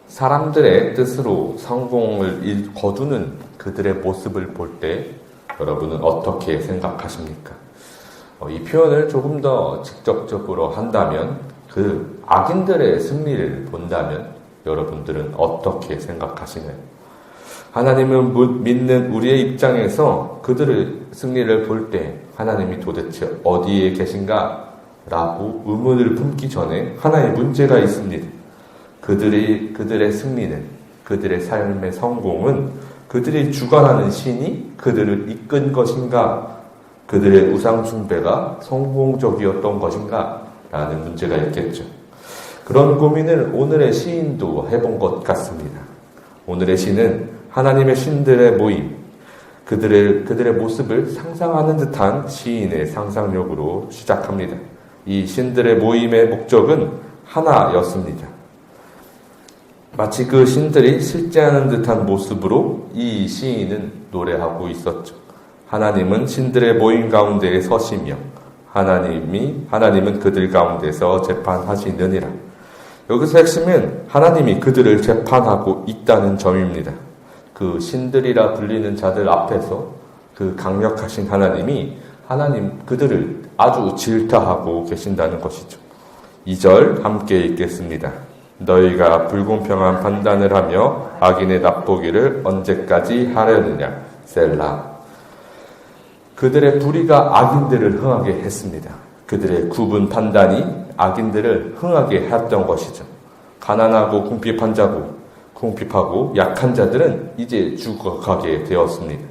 사람들의 뜻으로 성공을 거두는 그들의 모습을 볼 때 여러분은 어떻게 생각하십니까? 이 표현을 조금 더 직접적으로 한다면 그 악인들의 승리를 본다면 여러분들은 어떻게 생각하시나요? 하나님을 믿는 우리의 입장에서 그들의 승리를 볼 때 하나님이 도대체 어디에 계신가? 라고 의문을 품기 전에 하나의 문제가 있습니다. 그들의 승리는, 그들의 삶의 성공은 그들이 주관하는 신이 그들을 이끈 것인가? 그들의 우상 숭배가 성공적이었던 것인가? 라는 문제가 있겠죠. 그런 고민을 오늘의 시인도 해본 것 같습니다. 오늘의 시는 하나님의 신들의 모임, 그들의 모습을 상상하는 듯한 시인의 상상력으로 시작합니다. 이 신들의 모임의 목적은 하나였습니다. 마치 그 신들이 실제하는 듯한 모습으로 이 시인은 노래하고 있었죠. 하나님은 신들의 모임 가운데에 서시며 하나님은 그들 가운데서 재판하시느니라. 여기서 핵심은 하나님이 그들을 재판하고 있다는 점입니다. 그 신들이라 불리는 자들 앞에서 그 강력하신 하나님이 그들을 아주 질타하고 계신다는 것이죠. 2절 함께 읽겠습니다. 너희가 불공평한 판단을 하며 악인의 납보기를 언제까지 하려느냐. 셀라. 그들의 불의가 악인들을 흥하게 했습니다. 그들의 구분 판단이 악인들을 흥하게 했던 것이죠. 가난하고 궁핍하고 약한 자들은 이제 죽어가게 되었습니다.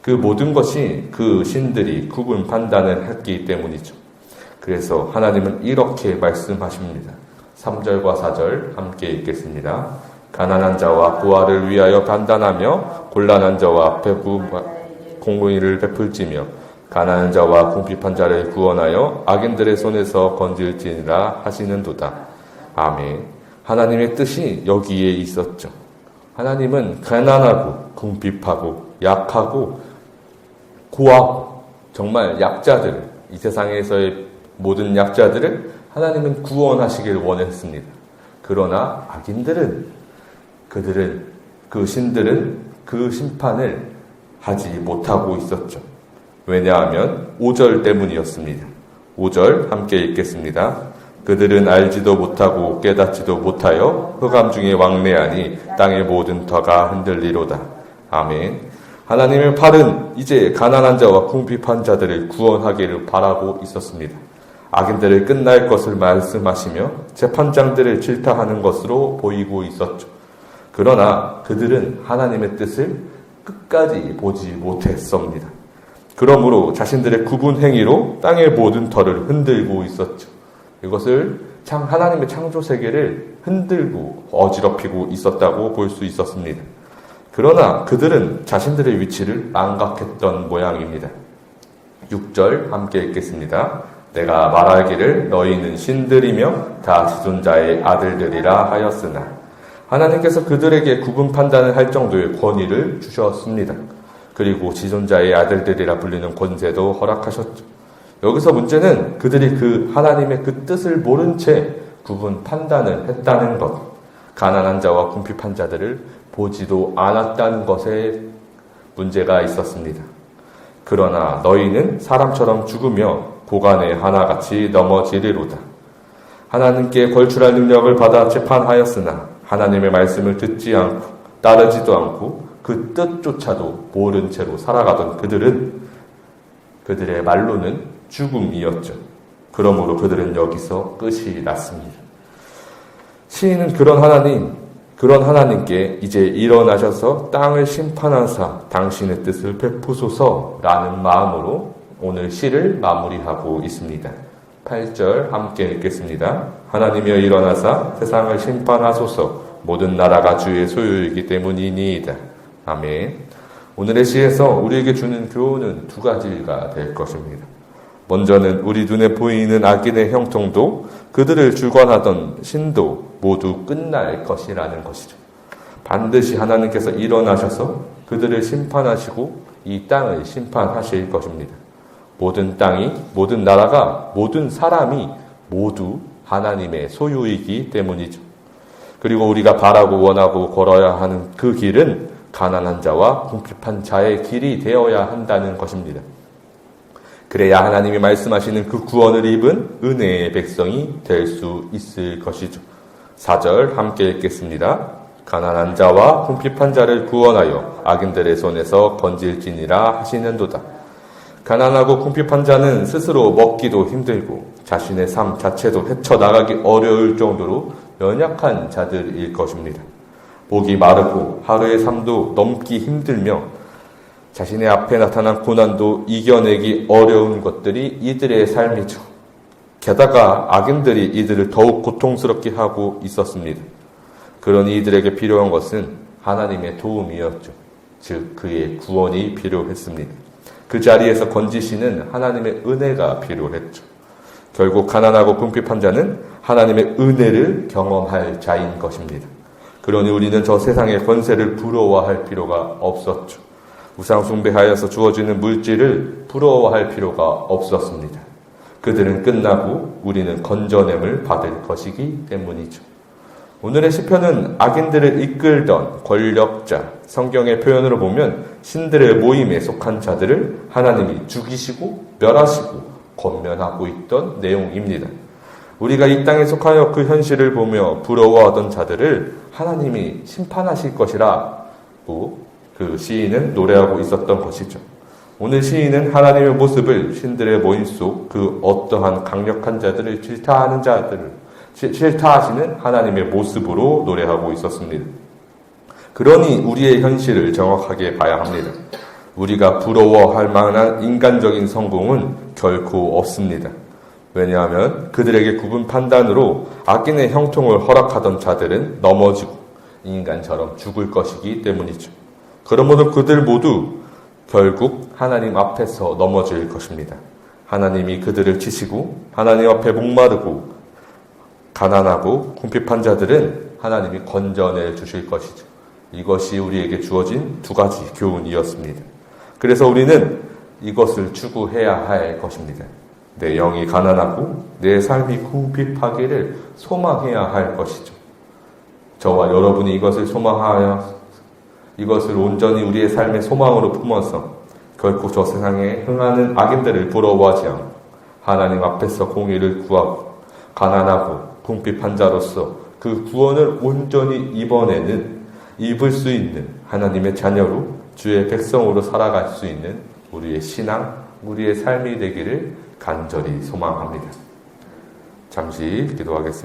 그 모든 것이 그 신들이 구분 판단을 했기 때문이죠. 그래서 하나님은 이렇게 말씀하십니다. 3절과 4절 함께 읽겠습니다. 가난한 자와 부하를 위하여 판단하며 곤란한 자와 앞에 공의를 베풀지며 가난한 자와 궁핍한 자를 구원하여 악인들의 손에서 건질지니라 하시는도다. 아멘. 하나님의 뜻이 여기에 있었죠. 하나님은 가난하고 궁핍하고 약하고 고아하고 정말 약자들, 이 세상에서의 모든 약자들을 하나님은 구원하시길 원했습니다. 그러나 악인들은 그 신들은 그 심판을 하지 못하고 있었죠. 왜냐하면 5절 때문이었습니다. 5절 함께 읽겠습니다. 그들은 알지도 못하고 깨닫지도 못하여 흑암 중에 왕래하니 땅의 모든 터가 흔들리로다. 아멘. 하나님의 팔은 이제 가난한 자와 궁핍한 자들을 구원하기를 바라고 있었습니다. 악인들을 끝날 것을 말씀하시며 재판장들을 질타하는 것으로 보이고 있었죠. 그러나 그들은 하나님의 뜻을 끝까지 보지 못했습니다. 그러므로 자신들의 구분 행위로 땅의 모든 터를 흔들고 있었죠. 이것을 하나님의 창조 세계를 흔들고 어지럽히고 있었다고 볼 수 있었습니다. 그러나 그들은 자신들의 위치를 망각했던 모양입니다. 6절 함께 읽겠습니다. 내가 말하기를 너희는 신들이며 다 지존자의 아들들이라 하였으나 하나님께서 그들에게 구분 판단을 할 정도의 권위를 주셨습니다. 그리고 지존자의 아들들이라 불리는 권세도 허락하셨죠. 여기서 문제는 그들이 그 하나님의 그 뜻을 모른 채 구분 판단을 했다는 것, 가난한 자와 궁핍한 자들을 보지도 않았다는 것에 문제가 있었습니다. 그러나 너희는 사람처럼 죽으며 고간의 하나같이 넘어지리로다. 하나님께 걸출할 능력을 받아 재판하였으나 하나님의 말씀을 듣지 않고 따르지도 않고 그 뜻조차도 모른 채로 살아가던 그들의 말로는 죽음이었죠. 그러므로 그들은 여기서 끝이 났습니다. 시인은 그런 하나님께 이제 일어나셔서 땅을 심판하사 당신의 뜻을 베푸소서라는 마음으로 오늘 시를 마무리하고 있습니다. 8절 함께 읽겠습니다. 하나님이여 일어나사 세상을 심판하소서. 모든 나라가 주의 소유이기 때문이니이다. 아멘. 오늘의 시에서 우리에게 주는 교훈은 두 가지가 될 것입니다. 먼저는 우리 눈에 보이는 악인의 형통도 그들을 주관하던 신도 모두 끝날 것이라는 것이죠. 반드시 하나님께서 일어나셔서 그들을 심판하시고 이 땅을 심판하실 것입니다. 모든 땅이, 모든 나라가, 모든 사람이 모두 하나님의 소유이기 때문이죠. 그리고 우리가 바라고 원하고 걸어야 하는 그 길은 가난한 자와 궁핍한 자의 길이 되어야 한다는 것입니다. 그래야 하나님이 말씀하시는 그 구원을 입은 은혜의 백성이 될 수 있을 것이죠. 4절 함께 읽겠습니다. 가난한 자와 궁핍한 자를 구원하여 악인들의 손에서 건질지니라 하시는도다. 가난하고 궁핍한 자는 스스로 먹기도 힘들고 자신의 삶 자체도 헤쳐나가기 어려울 정도로 연약한 자들일 것입니다. 목이 마르고 하루의 삶도 넘기 힘들며 자신의 앞에 나타난 고난도 이겨내기 어려운 것들이 이들의 삶이죠. 게다가 악인들이 이들을 더욱 고통스럽게 하고 있었습니다. 그러니 이들에게 필요한 것은 하나님의 도움이었죠. 즉 그의 구원이 필요했습니다. 그 자리에서 건지시는 하나님의 은혜가 필요했죠. 결국 가난하고 궁핍한 자는 하나님의 은혜를 경험할 자인 것입니다. 그러니 우리는 저 세상의 권세를 부러워할 필요가 없었죠. 우상 숭배하여서 주어지는 물질을 부러워할 필요가 없었습니다. 그들은 끝나고 우리는 건져냄을 받을 것이기 때문이죠. 오늘의 시편은 악인들을 이끌던 권력자, 성경의 표현으로 보면 신들의 모임에 속한 자들을 하나님이 죽이시고 멸하시고 권면하고 있던 내용입니다. 우리가 이 땅에 속하여 그 현실을 보며 부러워하던 자들을 하나님이 심판하실 것이라고 그 시인은 노래하고 있었던 것이죠. 오늘 시인은 하나님의 모습을 신들의 모임 속 그 어떠한 강력한 자들을 질타하는 자들을 질타하시는 하나님의 모습으로 노래하고 있었습니다. 그러니 우리의 현실을 정확하게 봐야 합니다. 우리가 부러워할 만한 인간적인 성공은 결코 없습니다. 왜냐하면 그들에게 굽은 판단으로 악인의 형통을 허락하던 자들은 넘어지고 인간처럼 죽을 것이기 때문이죠. 그러므로 그들 모두 결국 하나님 앞에서 넘어질 것입니다. 하나님이 그들을 치시고 하나님 앞에 목마르고 가난하고 궁핍한 자들은 하나님이 건져내 주실 것이죠. 이것이 우리에게 주어진 두 가지 교훈이었습니다. 그래서 우리는 이것을 추구해야 할 것입니다. 내 영이 가난하고 내 삶이 궁핍하기를 소망해야 할 것이죠. 저와 여러분이 이것을 소망하여 이것을 온전히 우리의 삶의 소망으로 품어서 결코 저 세상에 흥하는 악인들을 부러워하지 않고 하나님 앞에서 공의를 구하고 가난하고 궁핍한 자로서 그 구원을 온전히 입을 수 있는 하나님의 자녀로 주의 백성으로 살아갈 수 있는 우리의 신앙, 우리의 삶이 되기를 간절히 소망합니다. 잠시 기도하겠습니다.